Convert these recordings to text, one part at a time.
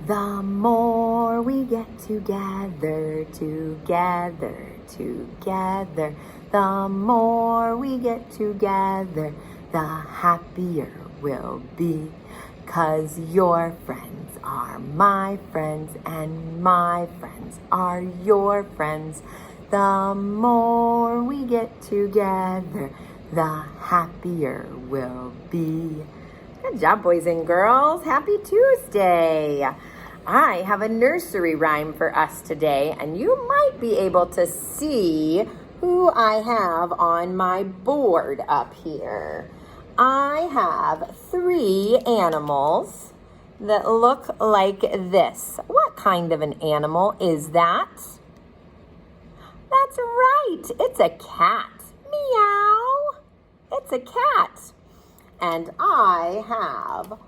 The more we get together, the more we get together, the happier we'll be. 'Cause your friends are my friends and my friends are your friends. The more we get together, the happier we'll be. Good job, boys and girls. Happy Tuesday. I have a nursery rhyme for us today, and you might be able to see who I have on my board up here. I have 3 animals that look like this. What kind of an animal is that? That's right. It's a cat. Meow. It's a cat. And I have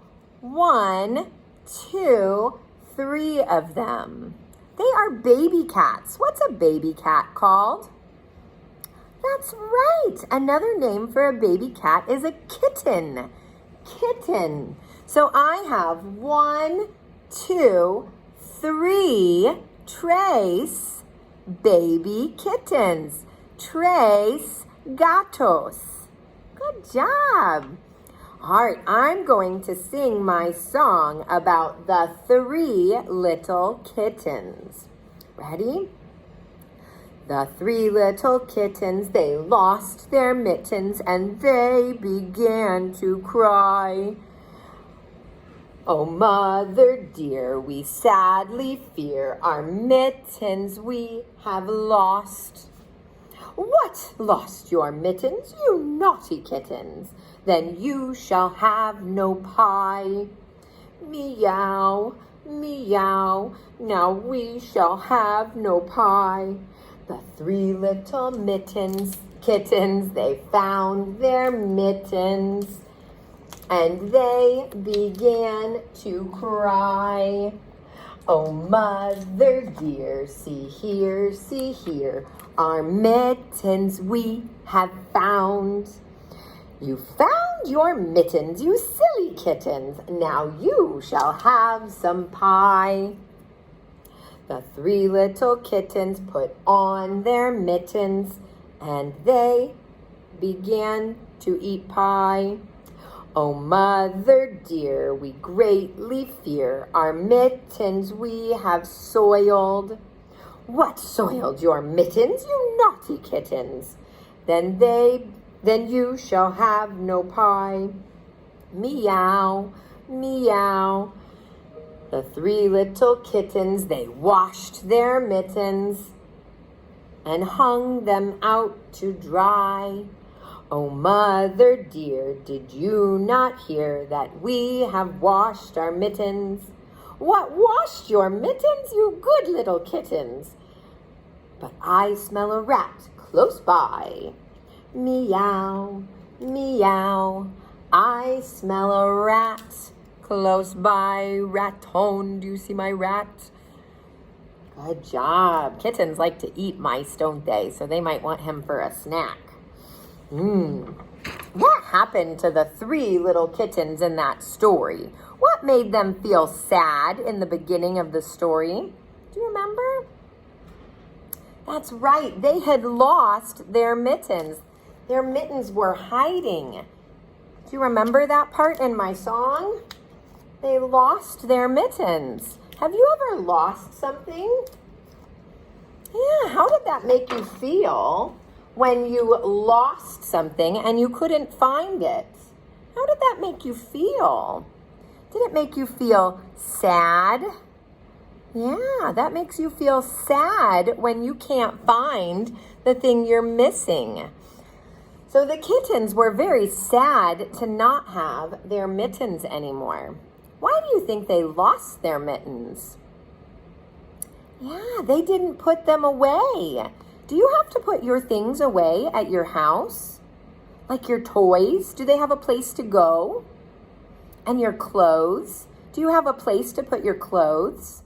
1, 2, 3 of them. They are baby cats. What's a baby cat called? That's right. Another name for a baby cat is a kitten. Kitten. So I have 1, 2, 3 Tres baby kittens. Tres gatos. Good job. All right, I'm going to sing my song about the 3 little kittens. Ready? The 3 little kittens, they lost their mittens and they began to cry. Oh, mother dear, we sadly fear our mittens we have lost. What, lost your mittens, you naughty kittens? Then you shall have no pie. Meow, meow, now we shall have no pie. The 3 little kittens, they found their mittens, and they began to cry. Oh, mother dear, see here, our mittens we have found. You found your mittens, you silly kittens. Now you shall have some pie. The 3 little kittens put on their mittens and they began to eat pie. Oh, mother dear, we greatly fear our mittens we have soiled. What soiled your mittens, you naughty kittens? Then you shall have no pie. Meow, meow. The 3 little kittens, they washed their mittens and hung them out to dry. Oh, mother dear, did you not hear that we have washed our mittens? What, washed your mittens, you good little kittens? But I smell a rat close by. Meow, meow, I smell a rat close by. Raton, do you see my rat? Good job. Kittens like to eat mice, don't they? So they might want him for a snack. What happened to the 3 little kittens in that story? What made them feel sad in the beginning of the story? Do you remember? That's right. They had lost their mittens. Their mittens were hiding. Do you remember that part in my song? They lost their mittens. Have you ever lost something? Yeah, how did that make you feel when you lost something and you couldn't find it? How did that make you feel? Did it make you feel sad? Yeah, that makes you feel sad when you can't find the thing you're missing. So the kittens were very sad to not have their mittens anymore. Why do you think they lost their mittens? Yeah, they didn't put them away. Do you have to put your things away at your house? Like your toys? Do they have a place to go? And your clothes? Do you have a place to put your clothes?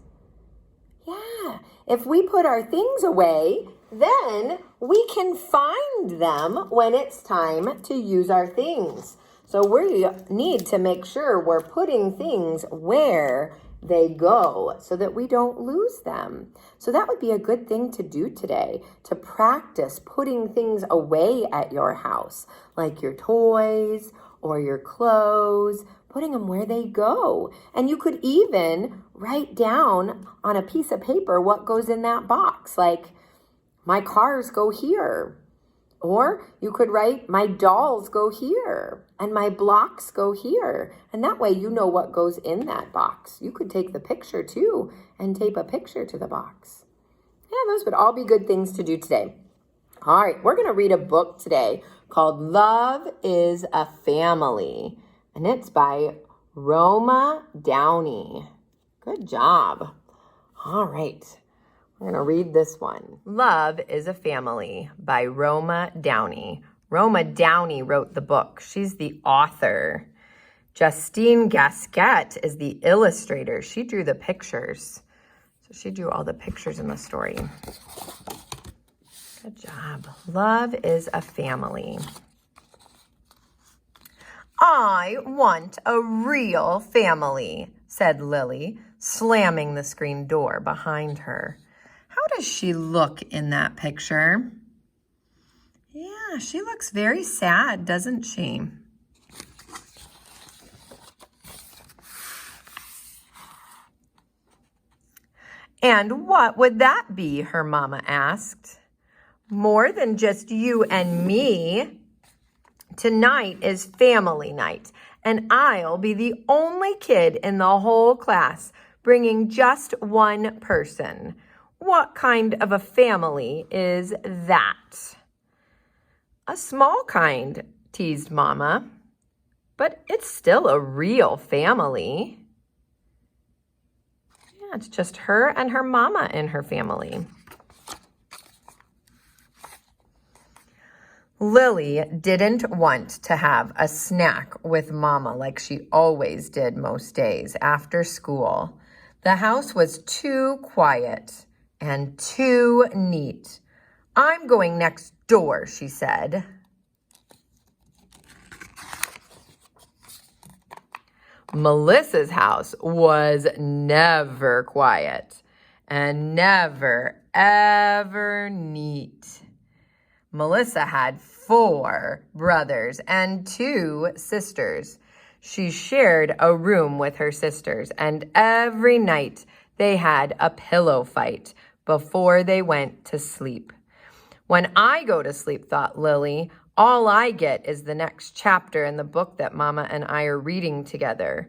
Yeah, if we put our things away, then we can find them when it's time to use our things. So we need to make sure we're putting things where they go so that we don't lose them. So that would be a good thing to do today, to practice putting things away at your house, like your toys or your clothes, putting them where they go. And you could even write down on a piece of paper what goes in that box, like my cars go here. Or you could write, my dolls go here and my blocks go here. And that way you know what goes in that box. You could take the picture too and tape a picture to the box. Yeah, those would all be good things to do today. All right, we're going to read a book today called Love is a Family. And it's by Roma Downey. Good job. All right. I'm going to read this one. Love is a Family by Roma Downey. Roma Downey wrote the book. She's the author. Justine Gasquet is the illustrator. She drew the pictures. So she drew all the pictures in the story. Good job. Love is a Family. I want a real family, said Lily, slamming the screen door behind her. How does she look in that picture? Yeah, she looks very sad, doesn't she? And what would that be, her mama asked. More than just you and me. Tonight is family night, and I'll be the only kid in the whole class, bringing just one person. What kind of a family is that? A small kind, teased Mama, but it's still a real family. Yeah, it's just her and her mama in her family. Lily didn't want to have a snack with Mama like she always did most days after school. The house was too quiet and too neat. I'm going next door, she said. Melissa's house was never quiet and never, ever neat. Melissa had 4 brothers and 2 sisters. She shared a room with her sisters, and every night they had a pillow fight before they went to sleep. When I go to sleep, thought Lily, all I get is the next chapter in the book that Mama and I are reading together.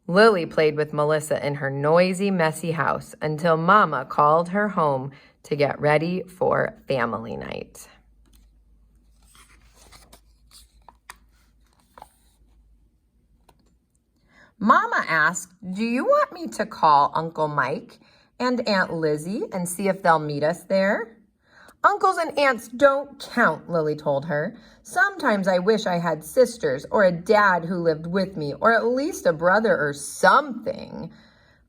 Lily played with Melissa in her noisy, messy house until Mama called her home to get ready for family night. Mama asked, do you want me to call Uncle Mike and Aunt Lizzie and see if they'll meet us there? Uncles and aunts don't count, Lily told her. Sometimes I wish I had sisters or a dad who lived with me or at least a brother or something.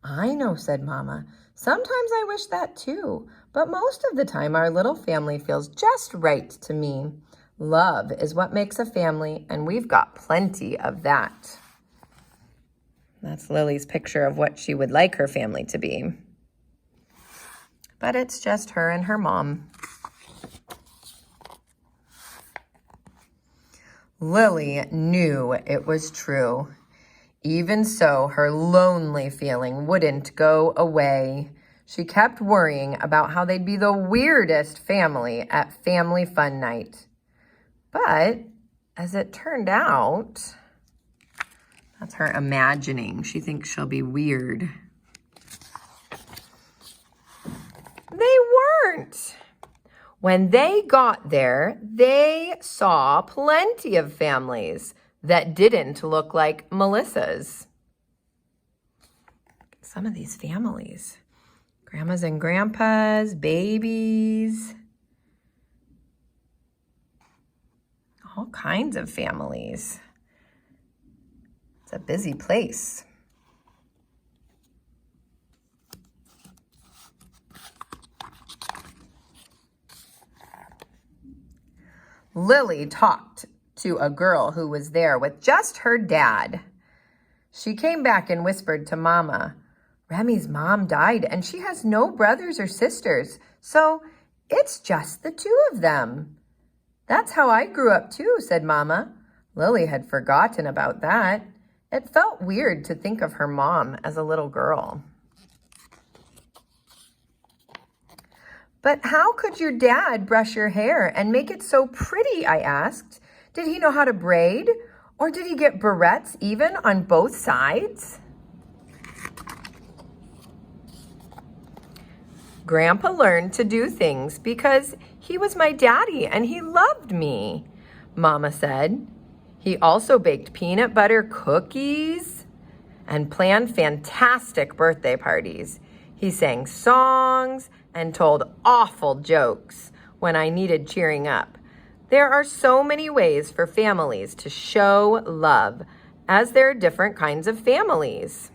I know, said Mama. Sometimes I wish that too, but most of the time our little family feels just right to me. Love is what makes a family, and we've got plenty of that. That's Lily's picture of what she would like her family to be. But it's just her and her mom. Lily knew it was true. Even so, her lonely feeling wouldn't go away. She kept worrying about how they'd be the weirdest family at family fun night. But as it turned out, that's her imagining. She thinks she'll be weird. They weren't. When they got there, they saw plenty of families that didn't look like Melissa's. Some of these families. Grandmas and grandpas, babies. All kinds of families. It's a busy place. Lily talked to a girl who was there with just her dad. She came back and whispered to Mama, "Remy's mom died and she has no brothers or sisters, so it's just the two of them." "That's how I grew up too," said Mama. Lily had forgotten about that. It felt weird to think of her mom as a little girl. "But how could your dad brush your hair and make it so pretty?" I asked. "Did he know how to braid? Or did he get barrettes even on both sides?" "Grandpa learned to do things because he was my daddy and he loved me," Mama said. "He also baked peanut butter cookies and planned fantastic birthday parties. He sang songs and told awful jokes when I needed cheering up. There are so many ways for families to show love, as there are different kinds of families."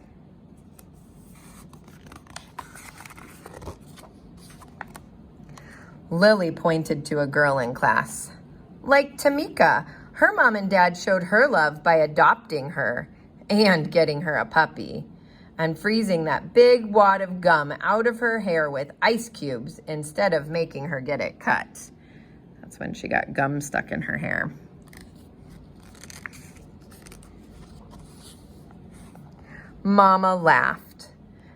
Lily pointed to a girl in class. "Like Tamika, her mom and dad showed her love by adopting her and getting her a puppy and freezing that big wad of gum out of her hair with ice cubes instead of making her get it cut." That's when she got gum stuck in her hair. Mama laughed.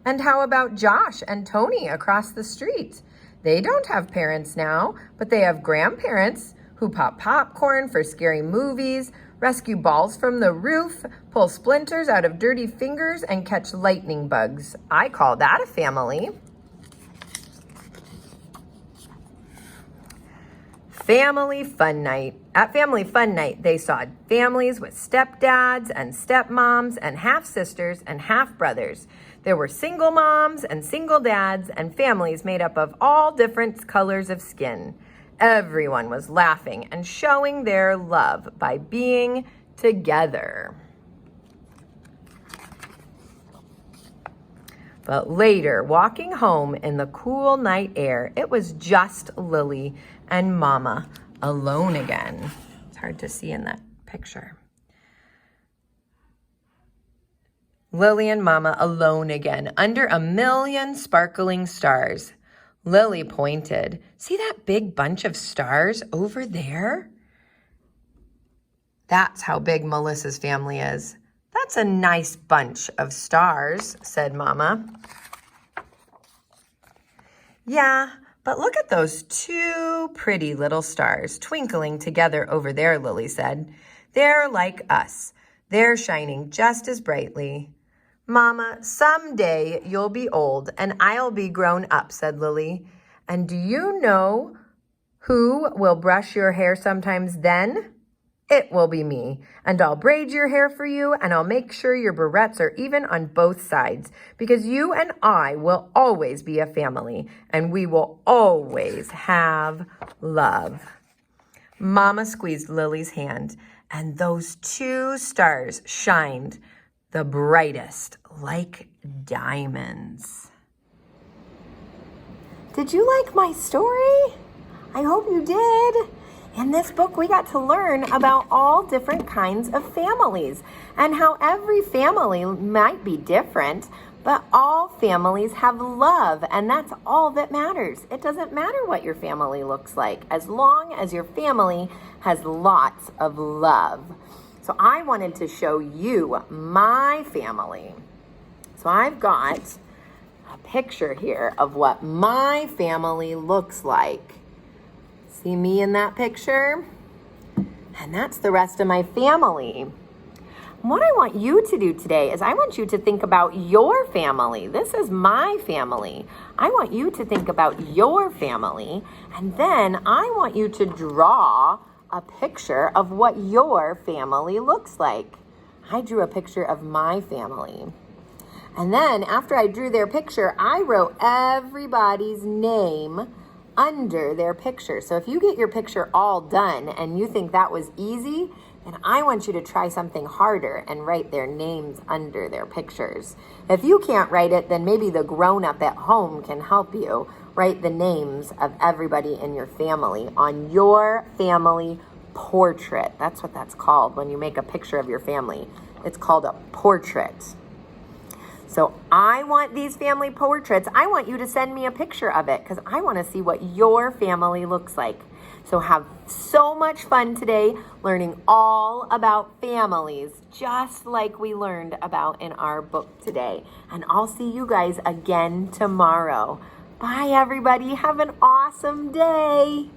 "And how about Josh and Tony across the street? They don't have parents now, but they have grandparents who pop popcorn for scary movies, rescue balls from the roof, pull splinters out of dirty fingers, and catch lightning bugs. I call that a family." Family Fun Night. At Family Fun Night, they saw families with stepdads and stepmoms and half-sisters and half-brothers. There were single moms and single dads and families made up of all different colors of skin. Everyone was laughing and showing their love by being together. But later, walking home in the cool night air, it was just Lily and Mama alone again. It's hard to see in that picture. Lily and Mama alone again, under a million sparkling stars. Lily pointed. "See that big bunch of stars over there? That's how big Melissa's family is." "That's a nice bunch of stars," said Mama. "Yeah, but look at those two pretty little stars twinkling together over there," Lily said. "They're like us. They're shining just as brightly." "Mama, someday you'll be old and I'll be grown up," said Lily. "And do you know who will brush your hair sometimes then? It will be me. And I'll braid your hair for you and I'll make sure your barrettes are even on both sides because you and I will always be a family and we will always have love." Mama squeezed Lily's hand and those two stars shined the brightest, like diamonds. Did you like my story? I hope you did. In this book, we got to learn about all different kinds of families and how every family might be different, but all families have love, and that's all that matters. It doesn't matter what your family looks like, as long as your family has lots of love. So I wanted to show you my family. So I've got a picture here of what my family looks like. See me in that picture? And that's the rest of my family. What I want you to do today is I want you to think about your family. This is my family. I want you to think about your family, and then I want you to draw a picture of what your family looks like. I drew a picture of my family. And then after I drew their picture, I wrote everybody's name under their picture. So if you get your picture all done and you think that was easy, then I want you to try something harder and write their names under their pictures. If you can't write it, then maybe the grown-up at home can help you write the names of everybody in your family on your family portrait. That's what that's called when you make a picture of your family. It's called a portrait. So I want these family portraits. I want you to send me a picture of it because I want to see what your family looks like. So have so much fun today learning all about families, just like we learned about in our book today. And I'll see you guys again tomorrow. Bye, everybody. Have an awesome day.